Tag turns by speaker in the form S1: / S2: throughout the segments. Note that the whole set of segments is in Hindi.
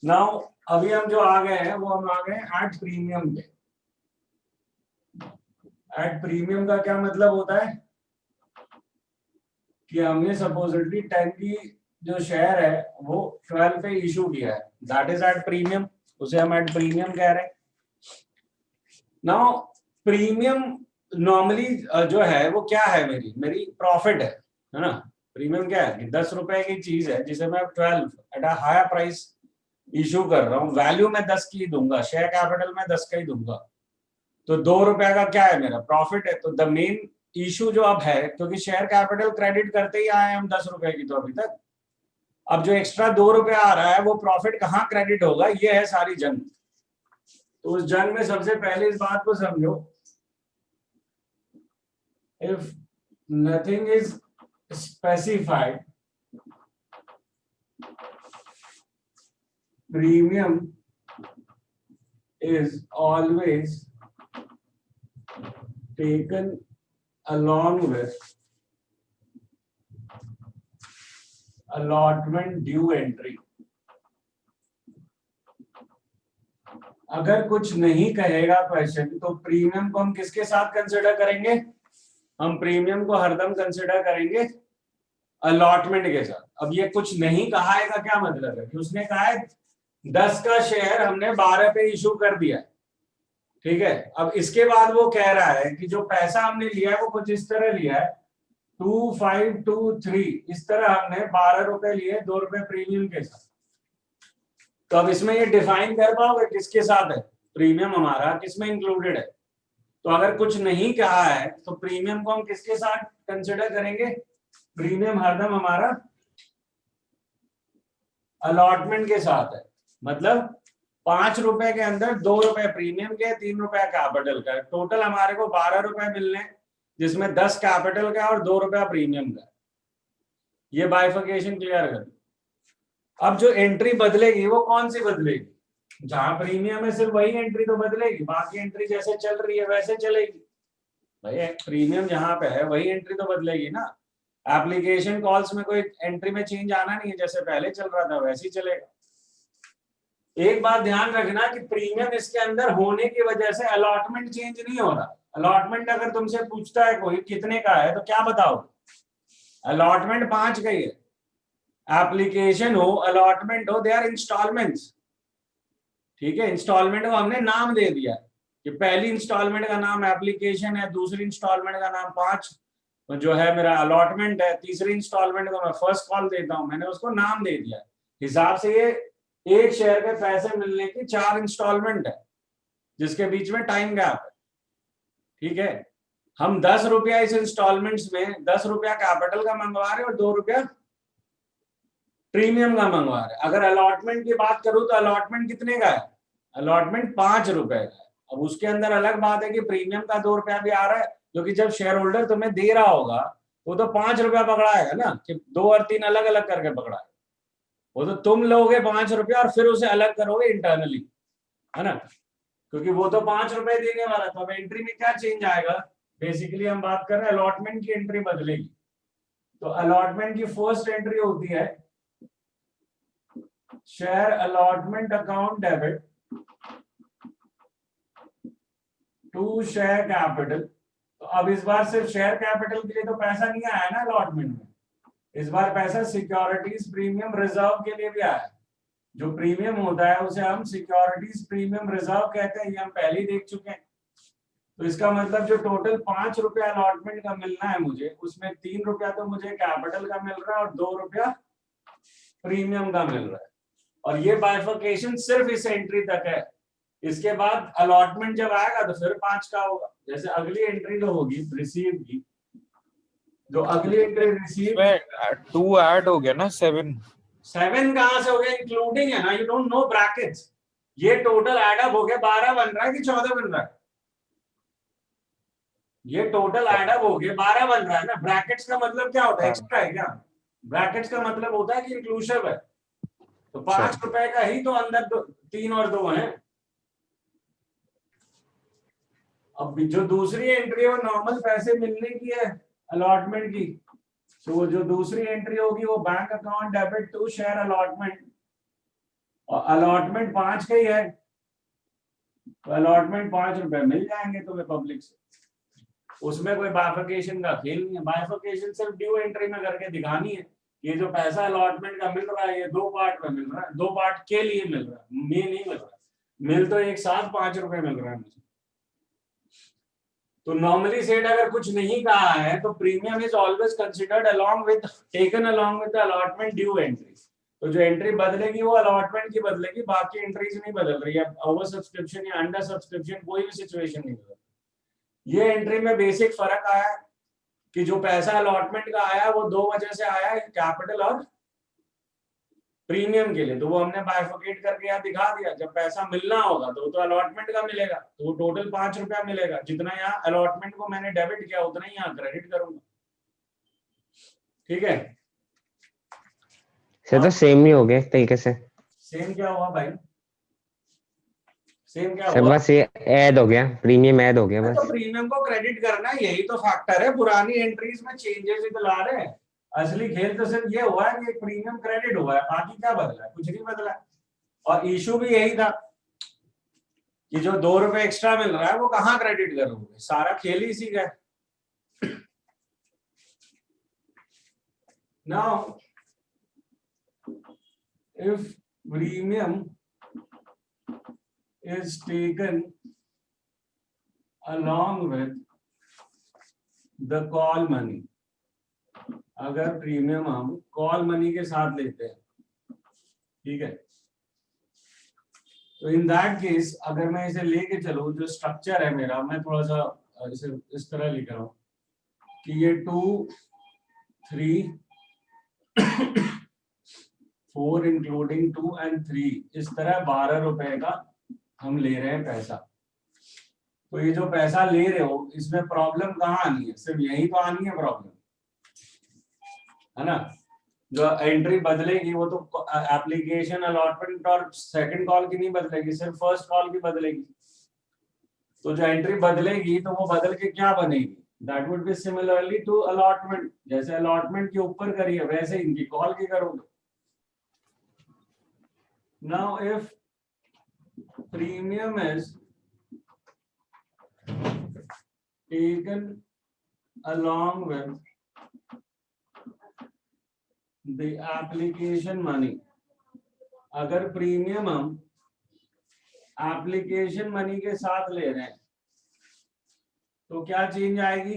S1: नाउ अभी हम जो आ गए हैं वो हम आ गए एट प्रीमियम पे। एट प्रीमियम का क्या मतलब होता है कि हमने सपोजिटली 10 की जो शेयर है वो 12 पे इशू किया है, दैट इज एट प्रीमियम, उसे हम एट प्रीमियम कह रहे हैं। नाउ प्रीमियम नॉर्मली जो है वो क्या है, मेरी प्रॉफिट है ना। प्रीमियम क्या है कि 10 रुपए की चीज है जिसे मैं 12 at a higher price issue कर रहा हूँ, वैल्यू मैं 10 की दूंगा, शेयर कैपिटल में 10 का ही दूंगा, तो 2 रुपए का क्या है मेरा प्रॉफिट है। तो द मेन इशू जो अब है, क्योंकि शेयर कैपिटल क्रेडिट करते ही आए हम 10 रुपए की, तो अभी तक अब जो एक्स्ट्रा 2 रुपए आ रहा है वो प्रॉफिट कहाँ क्रेडिट होगा, ये है सारी जंग। तो उस जंग में सबसे पहले इस बात को समझो, if nothing is specified, premium is always taken along with allotment due entry। अगर कुछ नहीं कहेगा क्वेश्चन तो प्रीमियम को हम किसके साथ कंसिडर करेंगे, हम प्रीमियम को हरदम कंसिडर करेंगे अलॉटमेंट के साथ। अब ये कुछ नहीं कहा है का क्या मतलब है कि उसने कहा है 10 का शेयर हमने 12 पे इशू कर दिया, ठीक है। अब इसके बाद वो कह रहा है कि जो पैसा हमने लिया है वो कुछ इस तरह लिया है 2523, इस तरह हमने 12 रुपए लिए 2 रुपए प्रीमियम के साथ। तो अब इसमें ये डिफाइन कर पाओगे किसके साथ है प्रीमियम, हमारा किसमें इंक्लूडेड है। तो अगर कुछ नहीं कहा है तो प्रीमियम को हम किसके साथ कंसिडर करेंगे, प्रीमियम हरदम हमारा अलॉटमेंट के साथ है। मतलब 5 रुपए के अंदर 2 रुपए प्रीमियम के, 3 रुपए कैपिटल का, टोटल हमारे को 12 रुपए मिलने, जिसमें 10 कैपिटल का और 2 रुपया प्रीमियम का। ये बाइफिकेशन क्लियर कर। अब जो एंट्री बदलेगी वो कौन सी बदलेगी, जहां प्रीमियम है सिर्फ वही एंट्री तो बदलेगी, बाकी एंट्री जैसे चल रही है वैसे चलेगी। भाई प्रीमियम जहां पे है वही एंट्री तो बदलेगी ना। एप्लीकेशन कॉल्स में कोई एंट्री में चेंज आना नहीं है, जैसे पहले चल रहा था वैसे ही चलेगा। एक बात ध्यान रखना कि प्रीमियम इसके अंदर होने की वजह से अलॉटमेंट चेंज नहीं हो रहा। अलॉटमेंट अगर तुमसे पूछता है कोई कितने का है तो क्या बताओ, अलॉटमेंट 5 का ही है। एप्लीकेशन हो अलॉटमेंट हो, दे आर इंस्टॉलमेंट्स, ठीक है। इंस्टॉलमेंट को हमने नाम दे दिया कि पहली इंस्टॉलमेंट का नाम एप्लीकेशन है, दूसरी इंस्टॉलमेंट का नाम 5 जो है मेरा अलॉटमेंट है, तीसरी इंस्टॉलमेंट को मैं फर्स्ट कॉल देता हूं, मैंने उसको नाम दे दिया। हिसाब से ये एक शेयर के पैसे मिलने की 4 इंस्टॉलमेंट है जिसके बीच में टाइम गैप है, ठीक है। हम 10 रुपया इस इंस्टॉलमेंट्स में 10 रुपया कैपिटल का मंगवा रहे और 2 रुपया प्रीमियम का मंगवा रहे। अगर अलॉटमेंट की बात करूं तो अलॉटमेंट कितने का है, अलॉटमेंट 5 रुपए का है। अब उसके अंदर अलग बात है कि प्रीमियम का 2 रुपया भी आ रहा है, जो कि जब शेयर होल्डर तुम्हें दे रहा होगा वो तो 5 रुपया पकड़ाएगा ना, कि 2 और 3 अलग अलग करके पकड़ाएगा। वो तो तुम लोगे 5 रुपया और फिर उसे अलग करोगे इंटरनली, है ना, क्योंकि वो तो 5 रुपए देने वाला। तो अब एंट्री में क्या चेंज आएगा, बेसिकली हम बात कर रहे हैं अलॉटमेंट की एंट्री बदलेगी। तो अलॉटमेंट की फर्स्ट एंट्री होती है share allotment account debit to share capital. तो अब इस बार सिर्फ शेयर कैपिटल के लिए तो पैसा नहीं आया ना अलॉटमेंट में, इस बार पैसा सिक्योरिटीज प्रीमियम रिजर्व के लिए भी आया। जो प्रीमियम होता है उसे हम सिक्योरिटीज प्रीमियम रिजर्व कहते हैं, ये हम पहले ही देख चुके हैं। तो इसका मतलब जो टोटल 5 रुपया अलॉटमेंट का मिलना है मुझे, उसमें 3 रुपया तो मुझे कैपिटल का मिल रहा है और 2 रुपया प्रीमियम का मिल रहा है। और ये बाइफिकेशन सिर्फ इस एंट्री तक है। इसके बाद अलॉटमेंट जब आएगा तो फिर 5 का होगा। जैसे अगली एंट्री जो होगी रिसीव की, जो अगली एंट्री रिसीव
S2: 2 ऐड हो गया ना 7
S1: कहां से हो गया, इंक्लूडिंग है ना, यू डोंट नो ब्रैकेट्स। ये टोटल ऐड अप हो गया 12 बन रहा है कि 14 बन रहा है, ये टोटल ऐड अप हो गया 12 बन रहा है ना। ब्रैकेट्स का मतलब क्या होता है, एक्स्ट्रा है क्या, ब्रैकेट्स का मतलब होता है कि इंक्लूसिव है। तो 5 रुपए का ही तो अंदर 3 और 2 है। अब जो दूसरी एंट्री है वो नॉर्मल पैसे मिलने की है अलॉटमेंट की। तो जो दूसरी एंट्री होगी वो bank account debit to share allotment, और अलॉटमेंट 5 का ही है, तो अलॉटमेंट 5 रुपए मिल जाएंगे तुम्हें पब्लिक से। उसमें कोई बाइफरकेशन का खेल नहीं है, बाइफरकेशन सिर्फ ड्यू एंट्री में करके दिखानी है। ये जो पैसा अलॉटमेंट का मिल रहा है ये 2 पार्ट में मिल रहा है, 2 पार्ट के लिए मिल रहा है, ये नहीं मिल रहा है। मिल तो एक साथ 5 रुपए मिल रहा है मुझे। तो नॉर्मली सेट अगर कुछ नहीं कहा है तो premium is always considered along with taken along with the allotment due entry. तो जो एंट्री बदलेगी वो अलॉटमेंट की बदलेगी, बाकी एंट्रीज नहीं बदल रही है। ओवर सब्सक्रिप्शन या अंडर सब्सक्रिप्शन कोई भी सिचुएशन नहीं बदल रही। ये एंट्री में बेसिक फर्क आया है कि जो पैसा अलॉटमेंट का आया वो 2 वजह से आया है, कैपिटल और प्रीमियम के लिए। तो वो हमने बाइफरकेट करके यहाँ दिखा दिया। जब पैसा मिलना होगा तो अलॉटमेंट का मिलेगा, तो वो टोटल 5 रुपया मिलेगा। जितना यहाँ अलॉटमेंट को मैंने डेबिट किया उतना ही यहाँ क्रेडिट करूंगा। ठीक है
S3: सर, तो सेम ही हो गया तरीके से।
S1: सेम क्या हुआ भाई? सेम क्या
S3: सर
S1: हुआ?
S3: बस ये ऐड हो गया, प्रीमियम ऐड हो गया बस।
S1: तो प्रीमियम को क्रेडिट करना है, यही तो फैक्टर है। पुरानी एंट्रीज में चेंजेस ही तो ला रहे हैं। असली खेल तो सिर्फ ये हुआ है कि प्रीमियम क्रेडिट हुआ है, बाकी क्या बदला है? कुछ नहीं बदला। और इशू भी यही था कि जो 2 रुपए एक्स्ट्रा मिल रहा है वो कहाँ क्रेडिट करोगे? सारा खेल ही इसी का है। Now, if premium is taken along with the call money, अगर प्रीमियम हम कॉल मनी के साथ लेते हैं, ठीक है, तो इन दैट केस अगर मैं इसे लेके चलूं, जो स्ट्रक्चर है मेरा, मैं थोड़ा सा इसे इस तरह लिख रहा हूं कि ये 2, 3, 4 इंक्लूडिंग 2 एंड 3, इस तरह 12 रुपए का हम ले रहे हैं पैसा। तो ये जो पैसा ले रहे हो इसमें प्रॉब्लम कहाँ आनी है? सिर्फ यही तो आनी है प्रॉब्लम, है ना? जो एंट्री बदलेगी वो तो एप्लीकेशन, अलॉटमेंट और सेकंड कॉल की नहीं बदलेगी, सिर्फ फर्स्ट कॉल की बदलेगी। तो जो एंट्री बदलेगी तो वो बदल के क्या बनेगी? That would be similarly to allotment. जैसे अलॉटमेंट के ऊपर करी है वैसे इनकी कॉल की करोगे। Now if premium is taken along with the application money, अगर प्रीमियम हम एप्लीकेशन मनी के साथ ले रहे हैं तो क्या चेंज आएगी?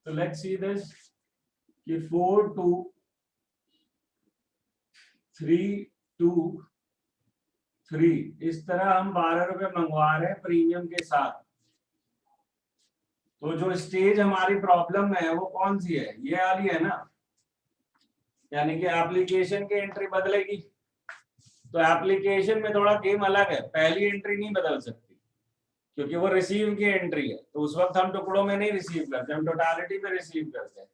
S1: तो लेट्स सी दिस कि 4 2 3 2 3, इस तरह हम 12 रुपए मंगवा रहे हैं प्रीमियम के साथ। तो जो स्टेज हमारी प्रॉब्लम में है वो कौन सी है? ये वाली है ना, यानी कि एप्लीकेशन की एंट्री बदलेगी। तो एप्लीकेशन में थोड़ा गेम अलग है, पहली एंट्री नहीं बदल सकती क्योंकि वो रिसीव की एंट्री है। तो उस वक्त हम टुकड़ों में नहीं रिसीव करते, हम टोटालिटी में रिसीव करते हैं।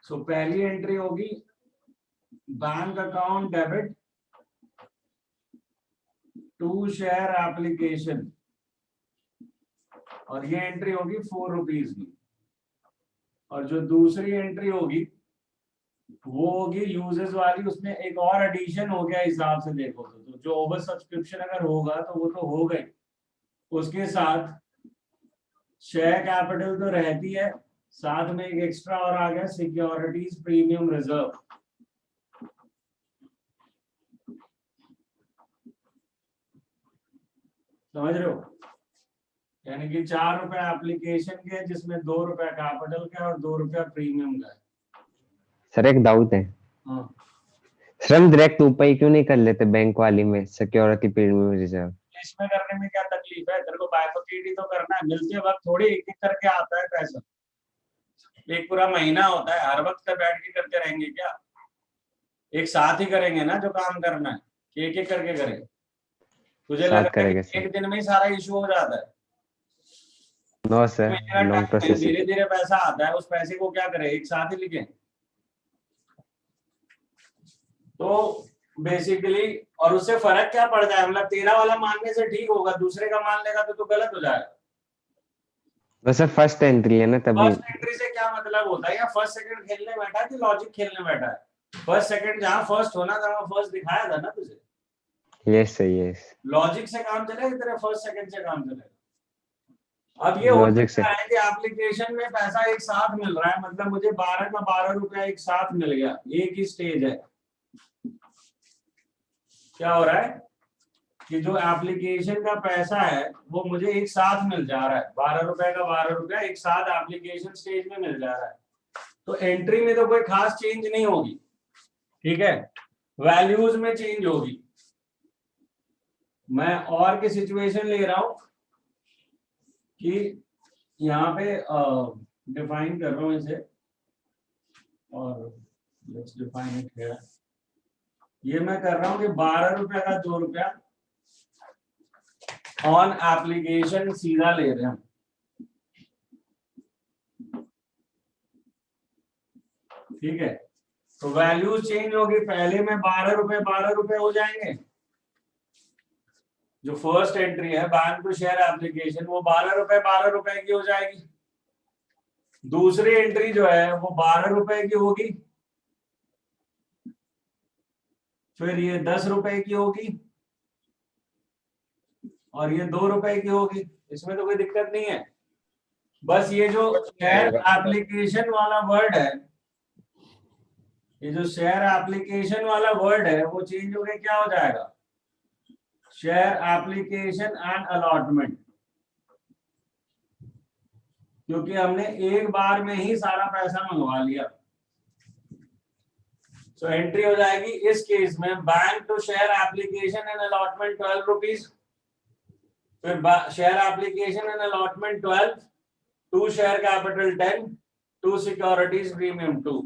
S1: सो पहली एंट्री होगी bank account debit to share application, और ये एंट्री होगी 4 रुपीज की। और जो दूसरी एंट्री होगी वो होगी यूजर्स वाली, उसमें एक और एडिशन हो गया हिसाब से देखो तो जो ओवर सब्सक्रिप्शन अगर होगा तो वो तो हो गई, उसके साथ शेयर कैपिटल तो रहती है, साथ में एक एक्स्ट्रा और आ गया सिक्योरिटीज प्रीमियम रिजर्व। समझ रहे हो? यानी कि 4 रुपए एप्लीकेशन के, जिसमें 2 रुपए कैपिटल का और 2 रुपया प्रीमियम का है।
S3: सर एक डाउट है,
S1: हाँ,
S3: सर हम डायरेक्ट ऊपर क्यों नहीं कर लेते बैंक वाली में सिक्योरिटी प्रीमियम रिजर्व?
S1: इसमें करने में क्या तकलीफ है? तेरे को बाइफरकेट ही तो करना है। मिलते वक्त थोड़ी एक एक करके आता है पैसा, एक पूरा महीना होता है। हर वक्त बैठ के करते रहेंगे क्या? एक साथ ही करेंगे ना जो काम करना है, कि एक एक करके करेंगे। तुझे लग रहा है कि एक दिन में ही सारा इशू हो जाता है?
S3: No sir, long process.
S1: धीरे धीरे पैसा आता है, उस पैसे को क्या करें? एक साथ ही लिखें। तो बेसिकली, और उससे फर्क क्या पड़ जाए? मतलब तेरा वाला मानने से ठीक होगा, दूसरे का मान लेगा तो गलत हो जाएगा।
S3: वैसे फर्स्ट एंट्री है ना, तभी।
S1: फर्स्ट एंट्री से क्या मतलब होता है? या फर्स्ट सेकंड खेलने बैठा है कि लॉजिक खेलने बैठा है? फर्स्ट सेकंड जहां फर्स्ट होना था वहां फर्स्ट दिखाया था ना तुझे।
S3: Yes sir yes.
S1: लॉजिक से काम चलेगा तेरे फर्स्ट सेकंड से काम चलेगा? अब ये हो
S3: लॉजिक से।
S1: सकता है कि एप्लीकेशन में पैसा एक साथ मिल रहा है, मतलब मुझे 12 का 12 रुपया एक साथ मिल गया, एक ही स्टेज है। क्या हो रहा है कि जो एप्लीकेशन का पैसा है वो मुझे एक साथ मिल जा रहा है, 12 रुपए का 12 रुपया एक साथ एप्लीकेशन स्टेज में मिल जा रहा है। तो एंट्री में तो कोई खास चेंज नहीं होगी, ठीक है, वैल्यूज में चेंज होगी। मैं और की सिचुएशन ले रहा हूं कि यहाँ पे डिफाइन कर रहा हूं इसे, और लेट्स डिफाइन इट हियर। ये मैं कर रहा हूं कि 12 रुपए का 2 रुपया ऑन एप्लीकेशन सीधा ले रहे हैं, ठीक है। तो वैल्यू चेंज होगी, पहले में 12 रुपए हो जाएंगे। जो फर्स्ट एंट्री है बैंक टू शेयर एप्लीकेशन वो 12 रुपए की हो जाएगी। दूसरी एंट्री जो है वो 12 रुपए की होगी, फिर ये 10 रुपए की होगी, और ये 2 रुपए की होगी। इसमें तो कोई दिक्कत नहीं है, बस ये जो शेयर एप्लीकेशन वाला वर्ड है, ये जो शेयर एप्लीकेशन वाला वर्ड है वो चेंज हो गया, क्या हो जाएगा, शेयर एप्लीकेशन एंड अलॉटमेंट, क्योंकि हमने एक बार में ही सारा पैसा मंगवा लिया। सो एंट्री हो जाएगी इस केस में bank to share application and allotment 12 rupees, फिर share application and allotment 12, to share capital 10, to securities premium 2।